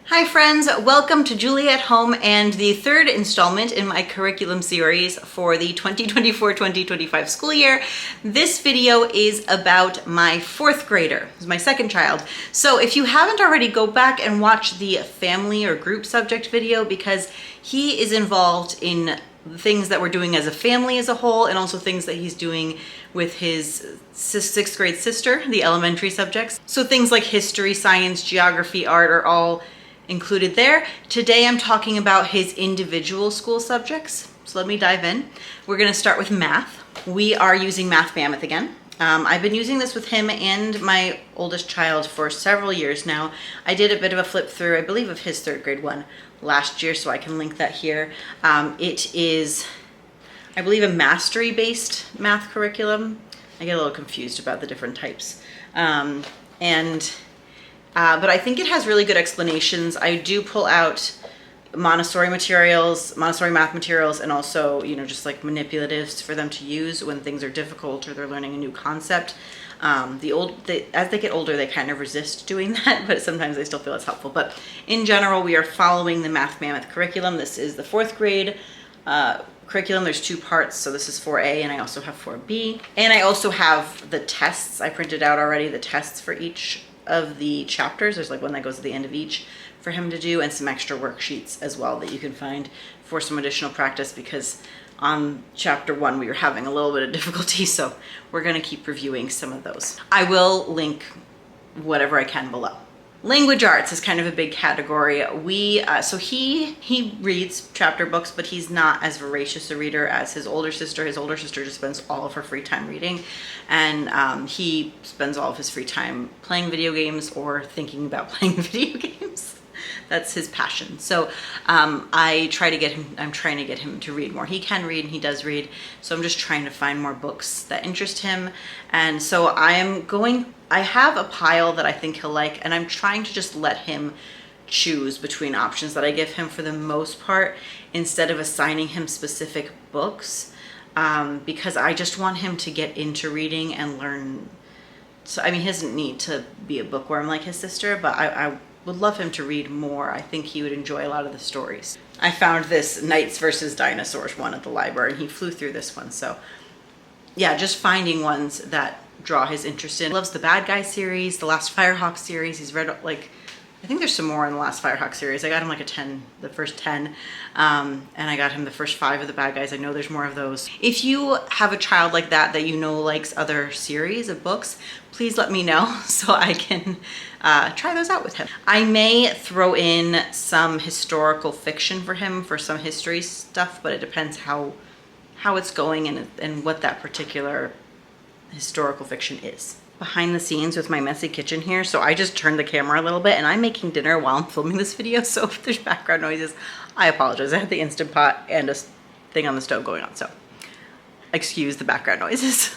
Hi friends, welcome to Julie at Home and the third installment in my curriculum series for the 2024-2025 school year. This video is about my fourth grader, who's my second child. So if you haven't already, go back and watch the family or group subject video because he is involved in things that we're doing as a family as a whole and also things that he's doing with his sixth grade sister, the elementary subjects. So things like history, science, geography, art are all included there. Today I'm talking about his individual school subjects. So let me dive in. We're going to start with math. We are using Math Mammoth again. I've been using this with him and my oldest child for several years now. I did a bit of a flip through, I believe, of his third grade one last year, so I can link that here. It is, I believe, a mastery-based math curriculum. I get a little confused about the different types. But I think it has really good explanations. I do pull out Montessori materials, Montessori math materials, and also, just like manipulatives for them to use when things are difficult or they're learning a new concept. As they get older, they kind of resist doing that, but sometimes I still feel it's helpful. But in general, we are following the Math Mammoth curriculum. This is the fourth grade curriculum. There's two parts, so this is 4A and I also have 4B. And I also have the tests. I printed out already the tests for each of the chapters. There's like one that goes at the end of each for him to do, and some extra worksheets as well that you can find for some additional practice, because on chapter 1 we were having a little bit of difficulty, so we're going to keep reviewing some of those. I will link whatever I can below. Language arts is kind of a big category. So he reads chapter books, but he's not as voracious a reader as his older sister. His older sister just spends all of her free time reading, and he spends all of his free time playing video games or thinking about playing video games. That's his passion. So I'm trying to get him to read more. He can read and he does read. So I'm just trying to find more books that interest him. And so I have a pile that I think he'll like, and I'm trying to just let him choose between options that I give him for the most part, instead of assigning him specific books, because I just want him to get into reading and learn. So, he doesn't need to be a bookworm like his sister, but I would love him to read more. I think he would enjoy a lot of the stories. I found this Knights versus Dinosaurs one at the library, and he flew through this one. So yeah, just finding ones that draw his interest in. He loves the Bad Guy series, the Last Firehawk series. He's read, I think there's some more in the Last Firehawk series. I got him the first 10, and I got him the first 5 of the Bad Guys. I know there's more of those. If you have a child like that likes other series of books, please let me know so I can try those out with him. I may throw in some historical fiction for him for some history stuff, but it depends how it's going and what that particular historical fiction is. Behind the scenes with my messy kitchen here, so I just turned the camera a little bit and I'm making dinner while I'm filming this video, so if there's background noises, I apologize. I have the Instant Pot and a thing on the stove going on, so excuse the background noises.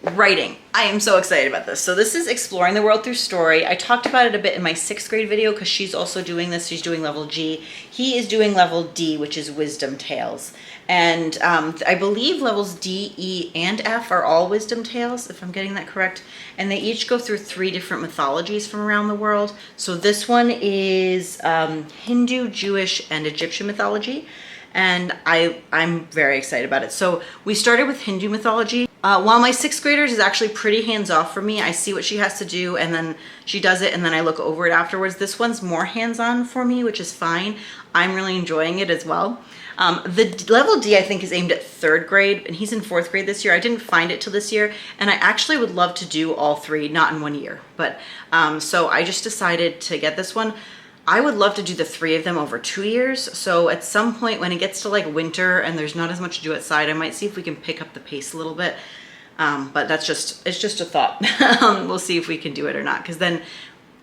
Writing. I am so excited about this. So this is Exploring the World Through Story. I talked about it a bit in my 6th grade video because she's also doing this. She's doing level G. He is doing level D, which is Wisdom Tales. And I believe levels D, E, and F are all Wisdom Tales, if I'm getting that correct. And they each go through 3 different mythologies from around the world. So this one is Hindu, Jewish, and Egyptian mythology. And I'm very excited about it. So we started with Hindu mythology. While my 6th graders is actually pretty hands-off for me, I see what she has to do and then she does it and then I look over it afterwards. This one's more hands-on for me, which is fine. I'm really enjoying it as well. The level D, I think, is aimed at 3rd grade, and he's in 4th grade this year. I didn't find it till this year, and I actually would love to do all 3, not in one year. But so I just decided to get this one. I would love to do the 3 of them over 2 years. So at some point when it gets to winter and there's not as much to do outside, I might see if we can pick up the pace a little bit. But it's just a thought. We'll see if we can do it or not, because then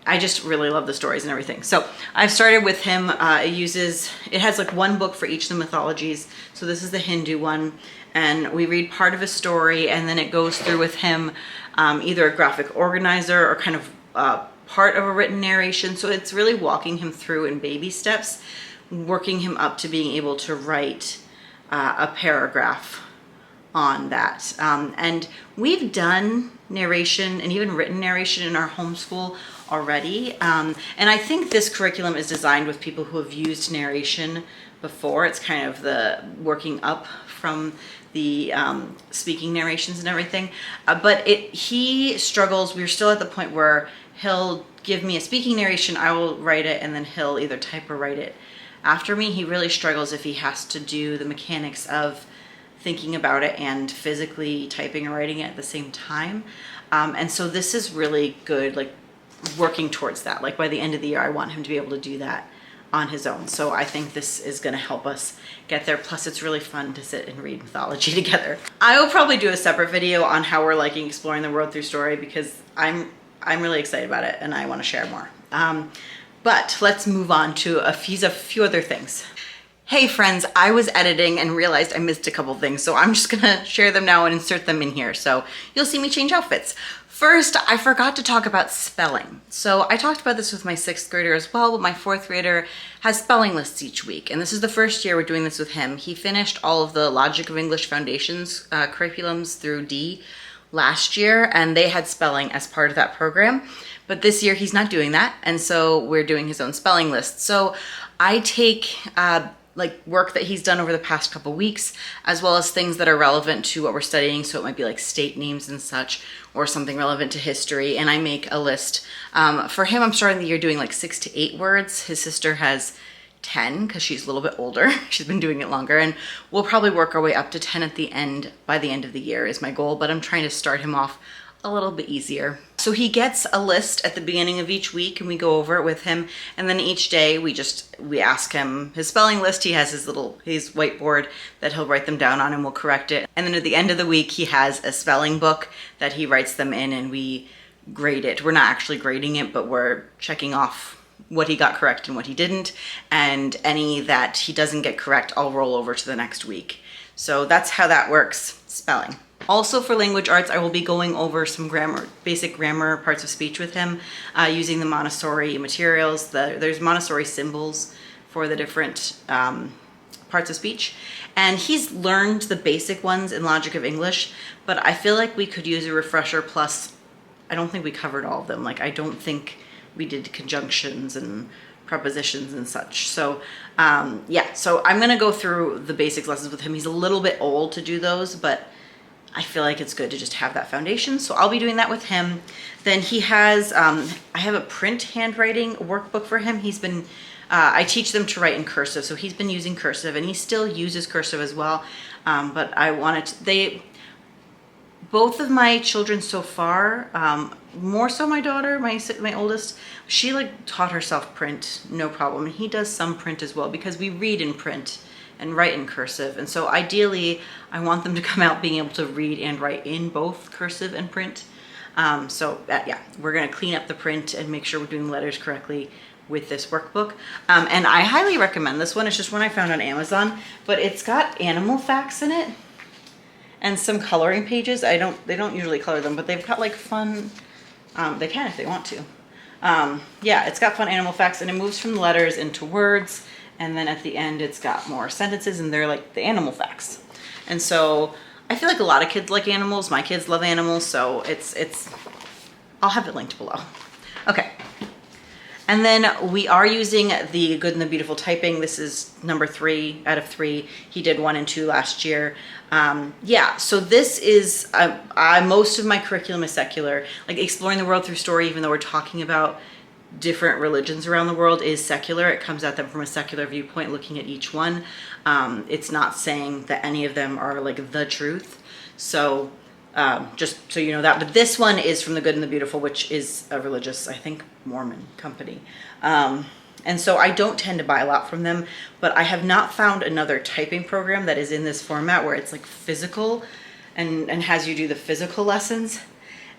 I just really love the stories and everything. So I've started with him. It has one book for each of the mythologies. So this is the Hindu one, and we read part of a story and then it goes through with him either a graphic organizer or kind of part of a written narration. So it's really walking him through in baby steps, working him up to being able to write a paragraph on that. And we've done narration and even written narration in our homeschool already. And I think this curriculum is designed with people who have used narration before. It's kind of the working up from the speaking narrations and everything. But he struggles. We're still at the point where he'll give me a speaking narration, I will write it, and then he'll either type or write it after me. He really struggles if he has to do the mechanics of thinking about it and physically typing and writing it at the same time. And so this is really good, like working towards that. Like by the end of the year, I want him to be able to do that on his own. So I think this is going to help us get there. Plus it's really fun to sit and read mythology together. I will probably do a separate video on how we're liking exploring the world through story, because I'm really excited about it and I want to share more. But let's move on to a few other things. Hey friends, I was editing and realized I missed a couple things, so I'm just gonna share them now and insert them in here. So you'll see me change outfits. First, I forgot to talk about spelling. So I talked about this with my 6th grader as well, but my 4th grader has spelling lists each week. And this is the first year we're doing this with him. He finished all of the Logic of English Foundations curriculums through D last year, and they had spelling as part of that program. But this year he's not doing that, and so we're doing his own spelling list. So I take like work that he's done over the past couple weeks, as well as things that are relevant to what we're studying. So it might be like state names and such, or something relevant to history. And I make a list. For him, I'm starting the year doing like 6 to 8 words. His sister has 10 because she's a little bit older. She's been doing it longer, and we'll probably work our way up to 10 at the end, by the end of the year is my goal, but I'm trying to start him off a little bit easier. So he gets a list at the beginning of each week and we go over it with him. And then each day we ask him his spelling list. He has his whiteboard that he'll write them down on and we'll correct it. And then at the end of the week, he has a spelling book that he writes them in and we grade it. We're not actually grading it, but we're checking off what he got correct and what he didn't. And any that he doesn't get correct, I'll roll over to the next week. So that's how that works, spelling. Also for language arts, I will be going over some basic grammar parts of speech with him using the Montessori materials. There's Montessori symbols for the different parts of speech. And he's learned the basic ones in Logic of English, but I feel like we could use a refresher. Plus, I don't think we covered all of them. Like, I don't think we did conjunctions and prepositions and such. So yeah, so I'm gonna go through the basics lessons with him. He's a little bit old to do those, but I feel like it's good to just have that foundation. So I'll be doing that with him. Then he has, I have a print handwriting workbook for him. He's been, I teach them to write in cursive. So he's been using cursive and he still uses cursive as well. But I wanted to, both of my children so far, more so my daughter, my oldest, she like taught herself print, no problem. And he does some print as well because we read in print and write in cursive. And so ideally, I want them to come out being able to read and write in both cursive and print. Yeah, we're gonna clean up the print and make sure we're doing letters correctly with this workbook. And I highly recommend this one. It's just one I found on Amazon, but it's got animal facts in it and some coloring pages. They don't usually color them, but they've got like fun, they can if they want to. Yeah, it's got fun animal facts and it moves from letters into words. And then at the end, it's got more sentences and they're like the animal facts. And so I feel like a lot of kids like animals. My kids love animals. So I'll have it linked below. Okay. And then we are using the Good and the Beautiful typing. This is number 3 out of 3. He did 1 and 2 last year. Yeah, so this is, most of my curriculum is secular. Like exploring the world through story, even though we're talking about different religions around the world, is secular. It comes at them from a secular viewpoint, looking at each one. It's not saying that any of them are like the truth. So just so you know that. But this one is from the Good and the Beautiful, which is a religious, I think, Mormon company. And so I don't tend to buy a lot from them, but I have not found another typing program that is in this format where it's like physical and has you do the physical lessons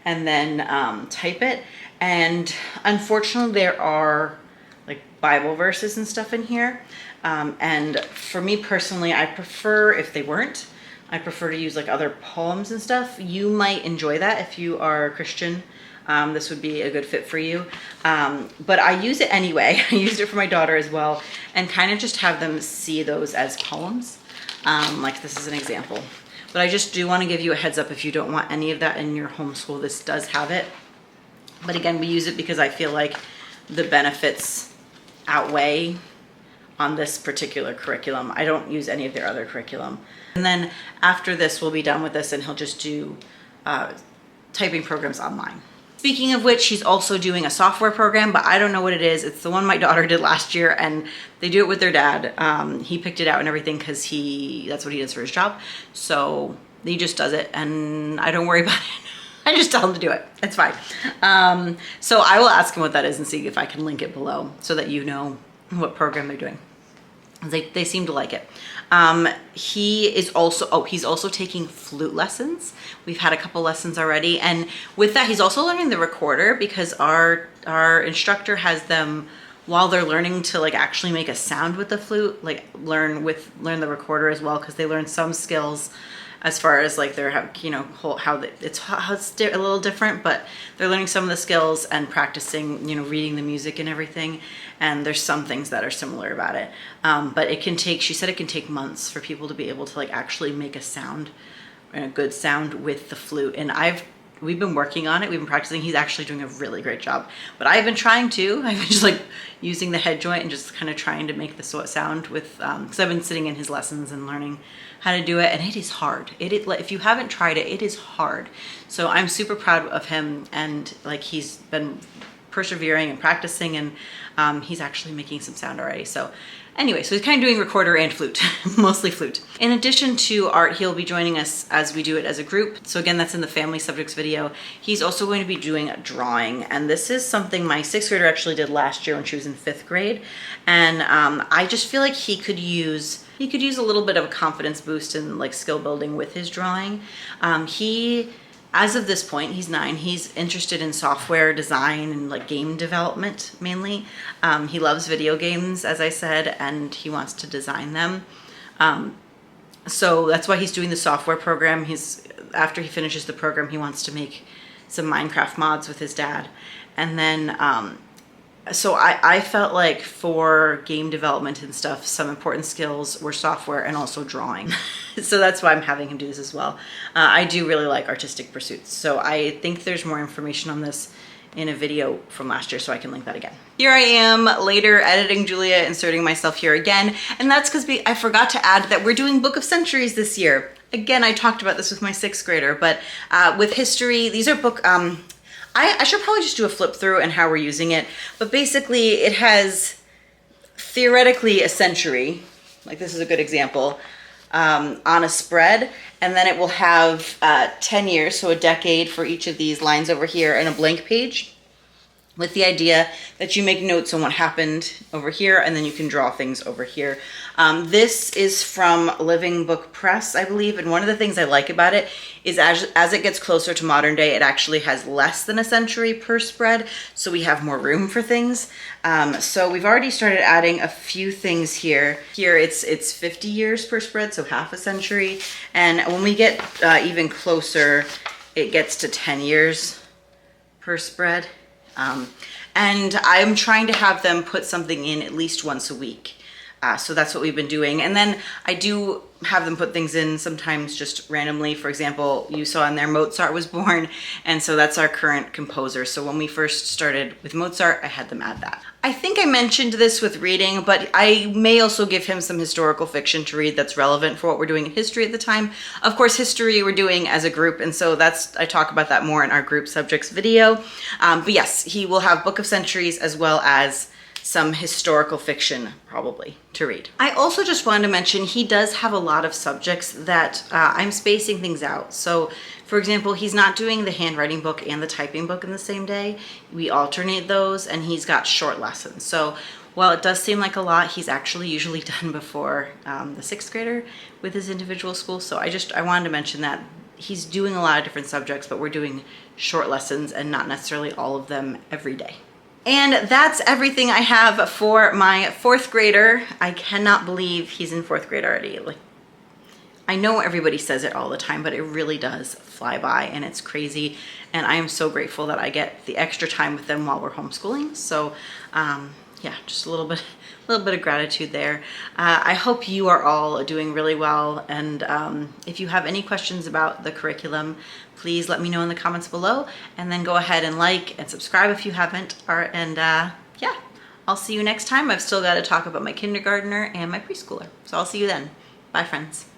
and then type it. And unfortunately, there are like Bible verses and stuff in here. And for me personally, I prefer, if they weren't, I prefer to use like other poems and stuff. You might enjoy that if you are a Christian. This would be a good fit for you. But I use it anyway. I used it for my daughter as well, and kind of just have them see those as poems. Like this is an example. But I just do want to give you a heads up if you don't want any of that in your homeschool. This does have it. But again, we use it because I feel like the benefits outweigh on this particular curriculum. I don't use any of their other curriculum. And then after this, we'll be done with this and he'll just do typing programs online. Speaking of which, he's also doing a software program, but I don't know what it is. It's the one my daughter did last year, and they do it with their dad. He picked it out and everything because that's what he does for his job. So he just does it, and I don't worry about it. I just tell him to do it. It's fine. So I will ask him what that is and see if I can link it below so that you know what program they're doing. They seem to like it. He's also taking flute lessons. We've had a couple lessons already. And with that, he's also learning the recorder because our instructor has them, while they're learning to like actually make a sound with the flute, like learn the recorder as well, because they learn some skills as far as like their, you know, it's a little different, but they're learning some of the skills and practicing, you know, reading the music and everything. And there's some things that are similar about it. But she said it can take months for people to be able to like actually make a sound, a good sound with the flute. And we've been working on it. We've been practicing. He's actually doing a really great job. But I've been trying to. I've been just like using the head joint and just kind of trying to make the sound with, because I've been sitting in his lessons and learning how to do it. And it is hard. If you haven't tried it, it is hard. So I'm super proud of him. And like he's been persevering and practicing, and he's actually making some sound already. So anyway, so he's kind of doing recorder and flute, mostly flute. In addition to art, he'll be joining us as we do it as a group. So again, that's in the family subjects video. He's also going to be doing drawing. And this is something my 6th grader actually did last year when she was in 5th grade. And I just feel like he could use a little bit of a confidence boost and like skill building with his drawing. As of this point, he's 9. He's interested in software design and like game development mainly. He loves video games, as I said, and he wants to design them. So that's why he's doing the software program. After he finishes the program, he wants to make some Minecraft mods with his dad. And then, so I felt like for game development and stuff, some important skills were software and also drawing. So that's why I'm having him do this as well. I do really like artistic pursuits. So I think there's more information on this in a video from last year, so I can link that again. Here I am later editing Julia, inserting myself here again. And that's because I forgot to add that we're doing Book of Centuries this year. Again, I talked about this with my 6th grader, but with history, these are I should probably just do a flip through and how we're using it. But basically it has theoretically a century, like this is a good example, on a spread. And then it will have 10 years, so a decade for each of these lines over here and a blank page, with the idea that you make notes on what happened over here and then you can draw things over here. This is from Living Book Press, I believe, and one of the things I like about it is as it gets closer to modern day, it actually has less than a century per spread, so we have more room for things. So we've already started adding a few things here. Here it's 50 years per spread, so half a century, and when we get even closer, it gets to 10 years per spread. And I'm trying to have them put something in at least once a week. So that's what we've been doing. And then I do have them put things in sometimes just randomly. For example, you saw in there Mozart was born, and so that's our current composer. So when we first started with Mozart, I had them add that. I think I mentioned this with reading, but I may also give him some historical fiction to read that's relevant for what we're doing in history at the time. Of course, history we're doing as a group, and so I talk about that more in our group subjects video. But yes, he will have Book of Centuries as well as some historical fiction probably to read. I also just wanted to mention he does have a lot of subjects that I'm spacing things out. So for example, he's not doing the handwriting book and the typing book in the same day. We alternate those, and he's got short lessons. So while it does seem like a lot, he's actually usually done before the 6th grader with his individual school. So I wanted to mention that he's doing a lot of different subjects, but we're doing short lessons and not necessarily all of them every day. And that's everything I have for my 4th grader. I cannot believe he's in 4th grade already. Like, I know everybody says it all the time, but it really does fly by, and it's crazy. And I am so grateful that I get the extra time with them while we're homeschooling. So yeah, just a little bit little bit of gratitude there. I hope you are all doing really well. And if you have any questions about the curriculum, please let me know in the comments below, and then go ahead and like and subscribe if you haven't. And yeah, I'll see you next time. I've still got to talk about my kindergartner and my preschooler. So I'll see you then. Bye, friends.